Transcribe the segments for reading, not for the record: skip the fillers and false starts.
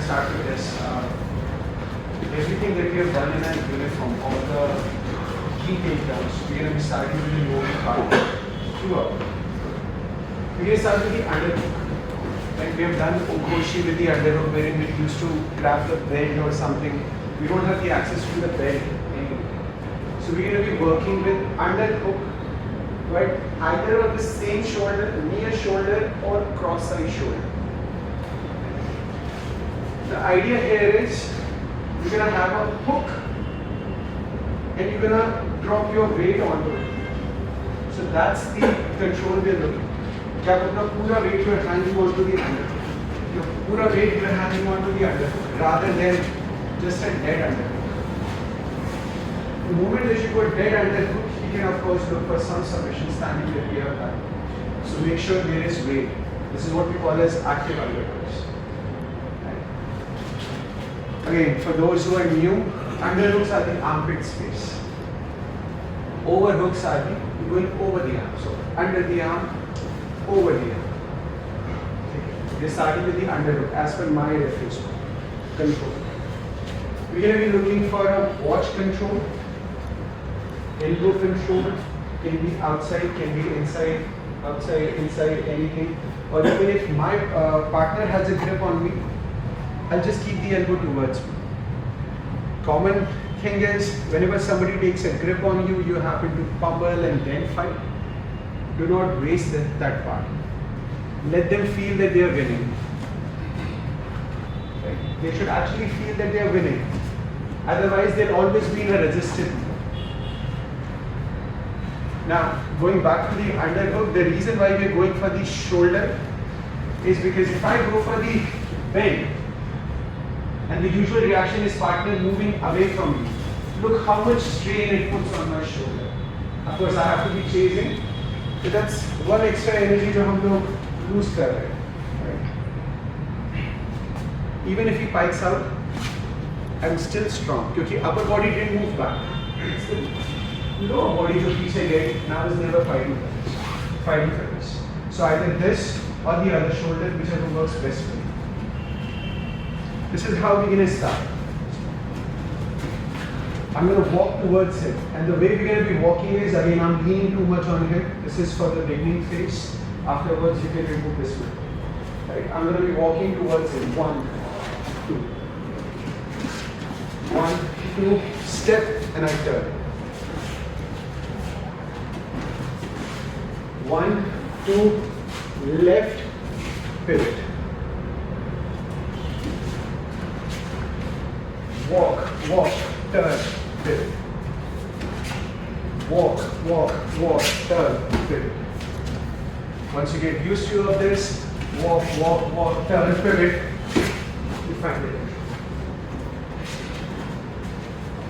start with this. Everything that we have done in our uniform, all the key takedowns, we're going to be starting with the No Gi part throughout. We're going to start with the underhook. Like we have done Okoshi with the underhook, wherein we used to grab the belt or something. We don't have the access to the belt anymore. So we're going to be working with underhook, right? Either on the same shoulder, near shoulder, or cross-side shoulder. The idea here is you're going to have a hook and you're going to drop your weight onto it. So that's the control we're looking. क्या अपना पूरा weight you're handing onto the underhook. Your पूरा weight you're handing onto the underhook rather than just a dead underhook. The moment that you go dead underhook, you can of course look for some submission standing that we have done. So make sure there is weight. This is what we call as active underhooks. Again, for those who are new, underhooks are the armpit space. Overhooks are the going over the arm. So under the arm, over the arm. Okay. We're starting with the underhook as per my reference control. We're going to be looking for a watch control, elbow control, can be outside, can be inside, outside, inside, anything. Or even if my partner has a grip on me, I'll just keep the elbow towards me. Common thing is, whenever somebody takes a grip on you, you happen to pummel and then fight. Do not waste that part. Let them feel that they are winning. Right? They should actually feel that they are winning. Otherwise, they'll always be in a resistant mode. Now, going back to the underhook, the reason why we're going for the shoulder is because if I go for the bend, and the usual reaction is partner moving away from me. Look how much strain it puts on my shoulder. Of course, I have to be chasing. So that's one extra energy that we lose. Right? Even if he pikes out, I'm still strong. Because upper body didn't move back. Still, lower body जो पीछे गए, now is never fighting for this. So either this or the other shoulder, whichever works best for you. This is how we're going to start. I'm going to walk towards him. And the way we're going to be walking is, again, I'm leaning too much on him. This is for the beginning phase. Afterwards, you can remove this one. Right? I'm going to be walking towards him. 1, 2. 1, 2, step, and I turn. 1, 2, left, pivot. Walk, walk, turn, pivot. Walk, walk, walk, turn, pivot. Once you get used to this, walk, walk, walk, turn, pivot, you find it.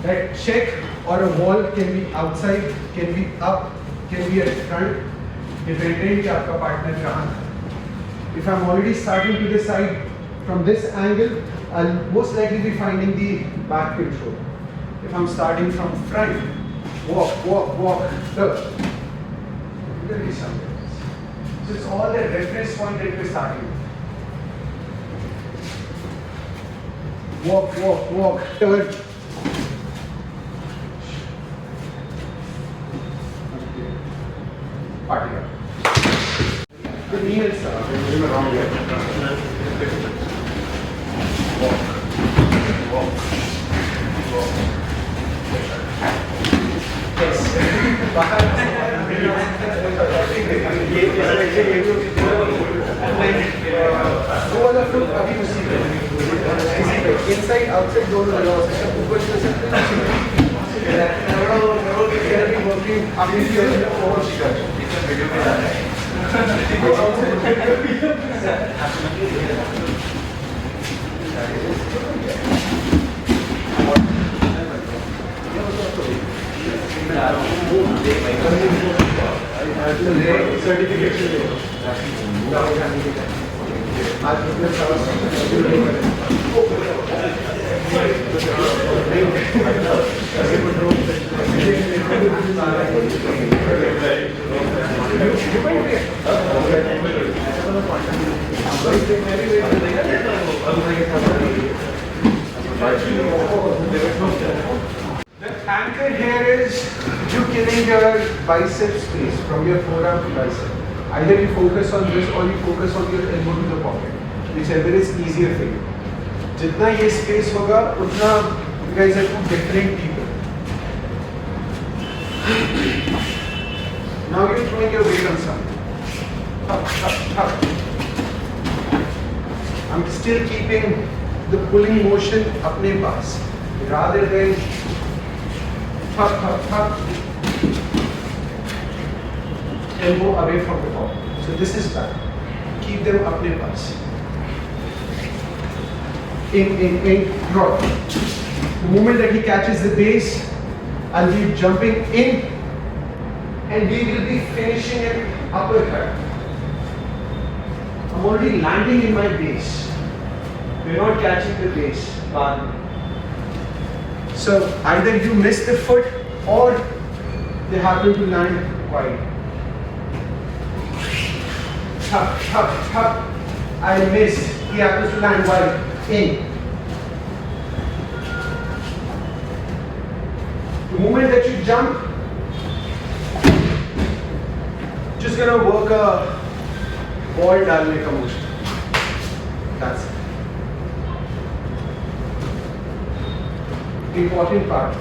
That check or a wall can be outside, can be up, can be at front, depending on your partner kahan hai. If I'm already starting to the side from this angle, I'll most likely be finding the back control. If I'm starting from front, walk, walk, walk, turn. There is something. So it's all the reference point that we're starting with. Walk, walk, walk, turn. Party up. The knee is wrong way. Walk, walk, walk. Yes. Go on the foot, अभी उसी पे. Inside, outside, दोनों लगा सकते हैं. ऊपर से सकते हैं. Working obviously over shirt. Video में जा रहा है. Go outside. The anchor here is you killing your bicep space from your forearm to bicep. Either you focus on this or you focus on your elbow to the pocket, whichever is easier for you. Jitna ye space hoga, utna you guys are two different people. Now you're throwing your weight on something. Up. I'm still keeping the pulling motion apne paas rather than up. Elbow away from the ball. So this is back. Keep them apne paas. In, drop. The moment that he catches the base, I'll be jumping in and we will be finishing an uppercut. I'm already landing in my base. We're not catching the base. So either you miss the foot or they happen to land wide. Up. I missed. He happens to land wide. In. The moment that you jump, just gonna work a ball dalne ka motion. That's it. Important part.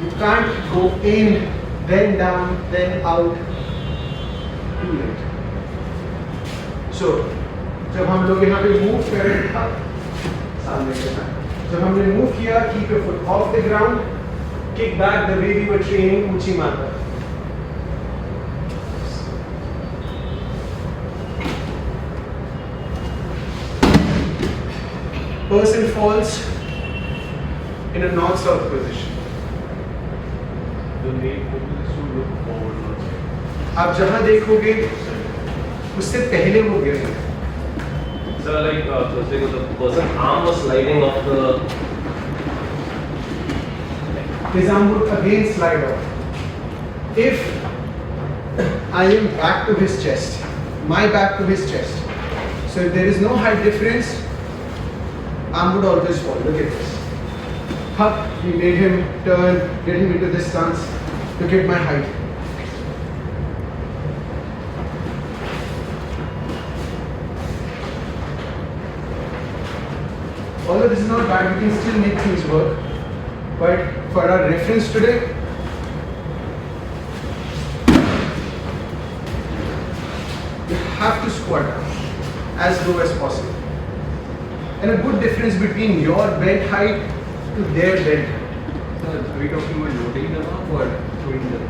You can't go in, then down, then out. Too late. So, जब हम लोग यहाँ पे move कर रहे हैं, सामने करना. जब हमने move किया, keep your foot off the ground, kick back the way we were training ऊंची मारना. Person falls in a north-south position. The main focus is to look forward. आप जहाँ देखोगे उससे पहले वो गिरेंगे. Sir, like Thursday, the person's arm was sliding off the. His arm would again slide off. If I am back to his chest, my back to his chest, so if there is no height difference, arm would always fall. Look at this. Up, we made him turn, get him into this stance. Look at my height. Although this is not bad, we can still make things work. But for our reference today, you have to squat down as low as possible. And a good difference between your bent height to their bent height. Sir, are we talking about loading them up or throwing them?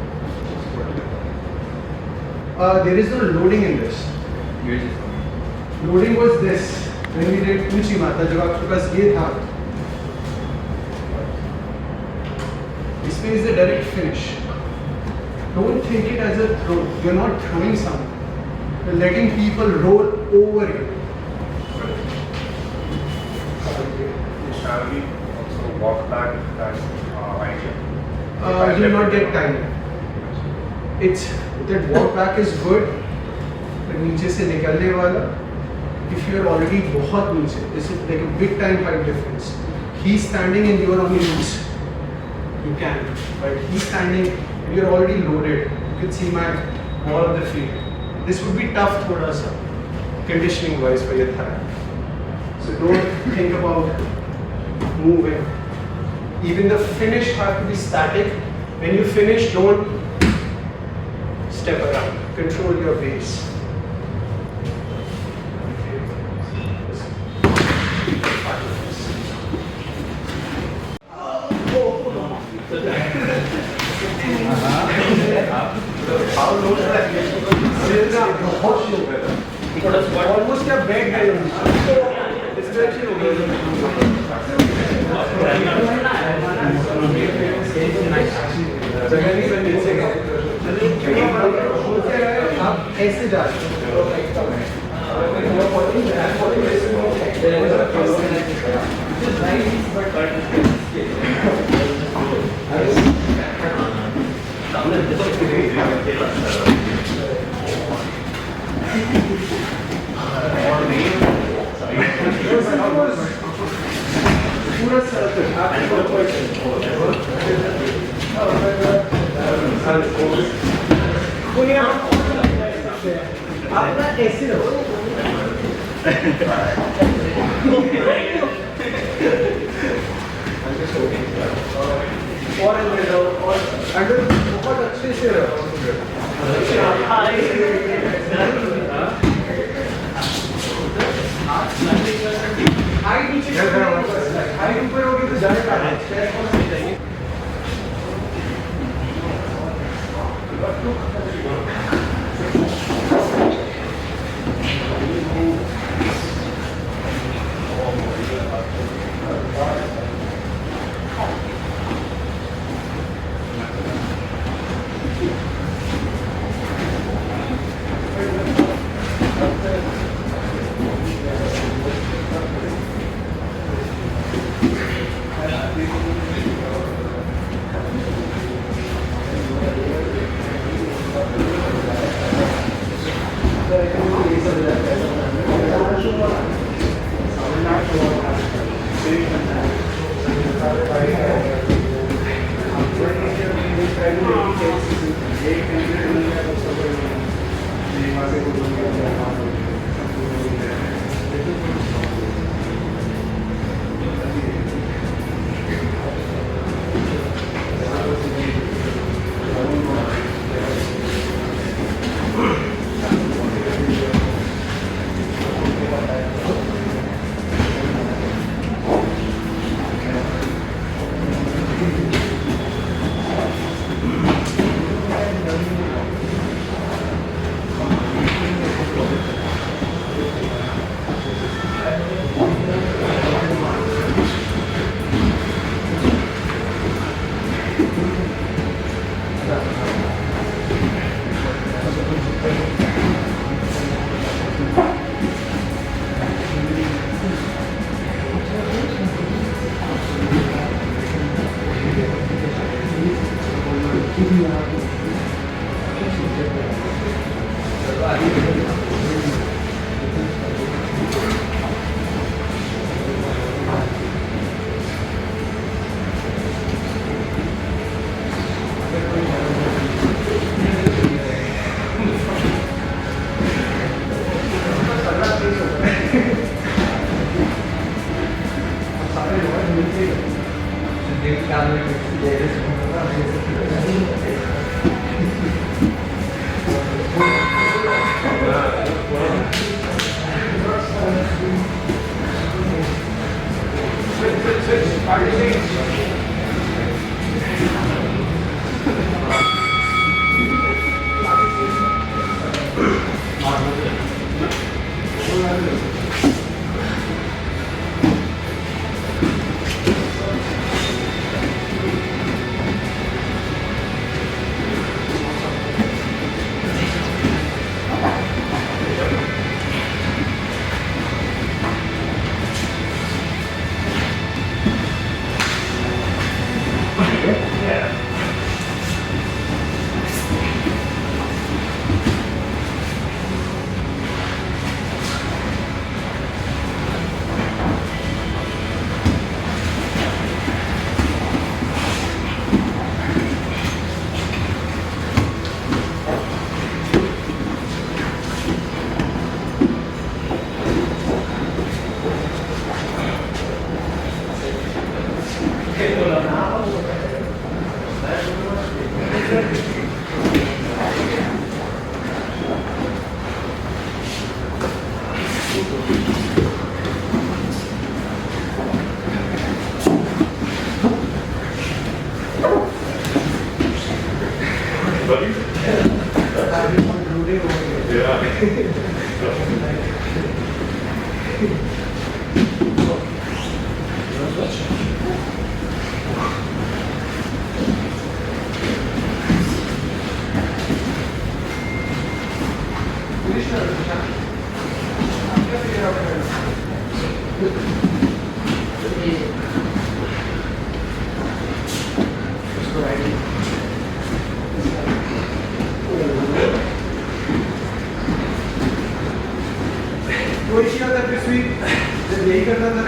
There is no loading in this. Loading was this. When we did ऊंची माता, जब आपके पास ये था, इसमें is the direct finish. Don't think it as a throw. You're not throwing something. You're letting people roll over you. Shall we also walk back that idea? You will not get time. It's that walk back is good, but नीचे से निकलने वाला. If you are already बहुत नीचे, this is like a big time height difference. He's standing and you are on your knees. You can, but he's standing and you are already loaded. You can see my ball on the field. This would be tough thoda sa, conditioning wise for your thigh. So don't think about moving. Even the finish has to be static. When you finish, don't step around. Control your base. How low is that? Almost a bag है stretching हो गया. जगह नहीं बनी से आप ऐसे जा रहे हो. पूरा सर्कल अपना ऐसे हो और अंदर और अंदर बहुत अच्छे से रहो हाइट नीचे हाइट ऊपर होगी तो जाएगा कोई था पृथ्वी जब यही करता था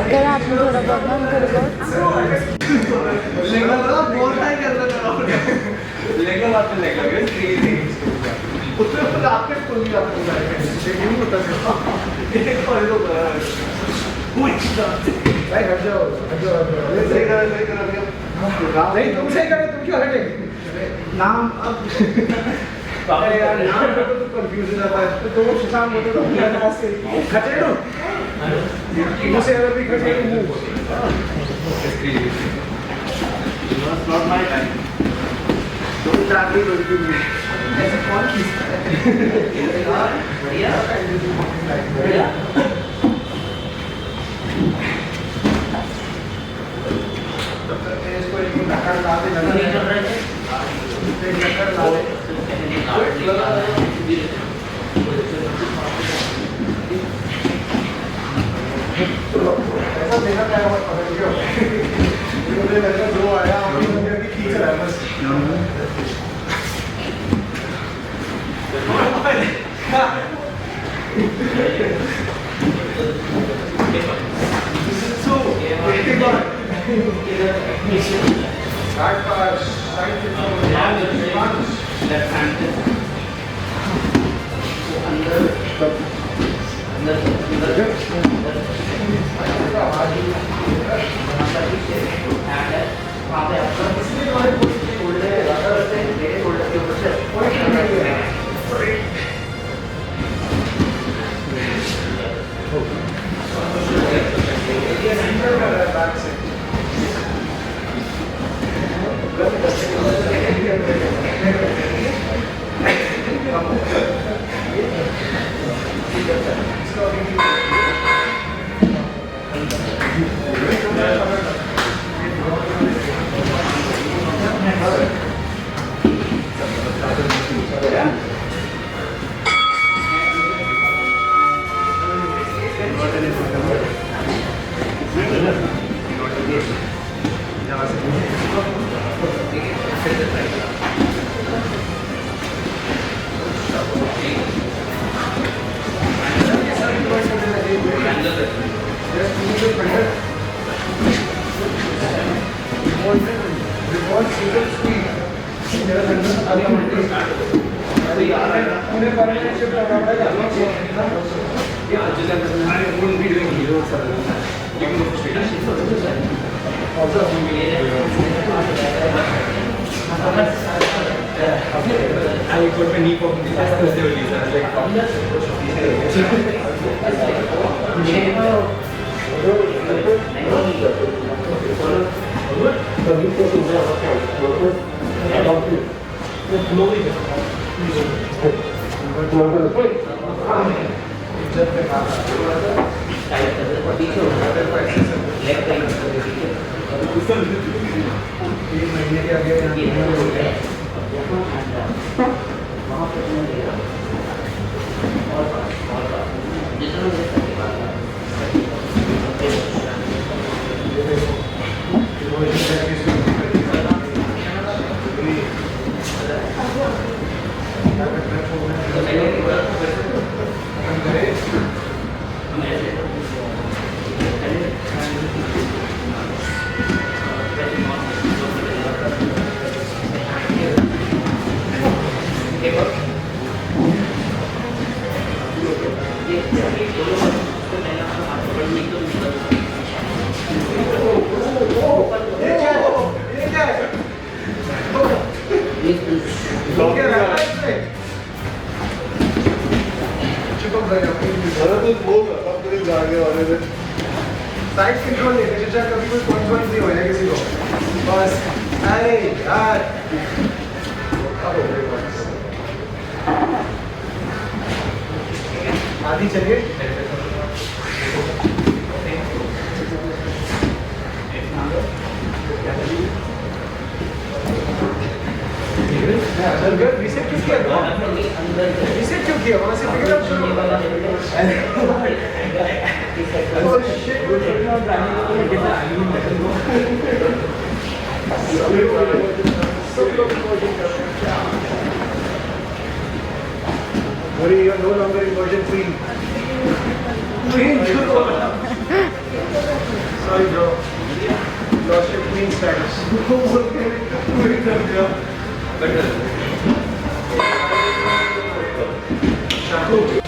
अगर आपने थोड़ा बहुत ना बहुत टाइम कर रहा था लेकिन बात नहीं लगा उसमें खुद आपके स्कूल भी आपको नहीं होता एक और लोग भाई हट जाओ सही करो नहीं तुम सही करो तुम क्यों हटे नाम अब अरे यार नाम पे तो कंफ्यूज हो जाता है तो वो शशांक होते तो मेरे पास से खचेड़ो मुझसे अगर भी खचेड़ो move It's not my time. Don't trap me, don't do me. ऐसे कौन खींचता है? बढ़िया बढ़िया इसको एक धक्का ला दे नहीं कर रहे हैं एक धक्का ला दे ऐसा देखा क्या हुआ पकड़ के मुझे लगा जो आया अपनी नजर की खींच रहा है बस साइड कंट्रोल नहीं है शशांक कभी कोई पॉइंट नहीं होया किसी को बस अरे यार अब हो गए पॉइंट्स आधी चलिए अंदर रीसेट क्यों किया रीसेट क्यों किया वहां से फिगर आउट शुरू oh shit we're putting on running to get the anime so Guri, you are no longer in version 3. Sorry, bro. Lost your queen status. Shaku.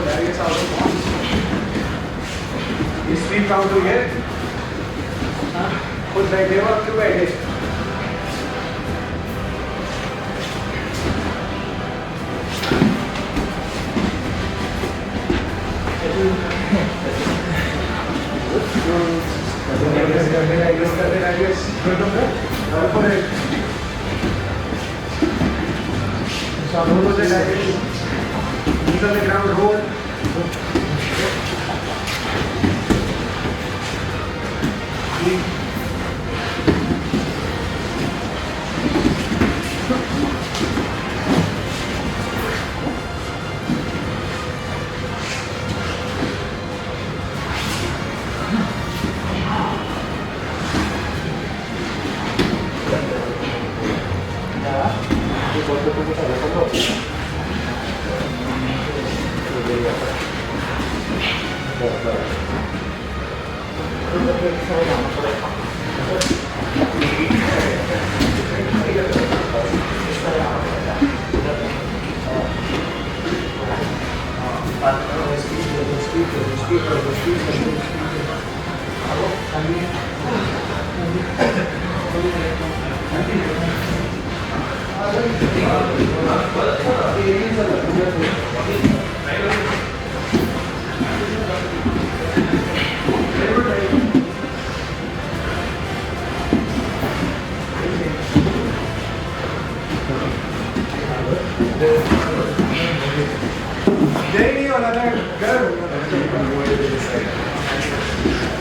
Darius out of bounds. Is 3 count to get? Put right there up to bed. He's on the ground, hold.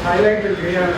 Highlight will be on.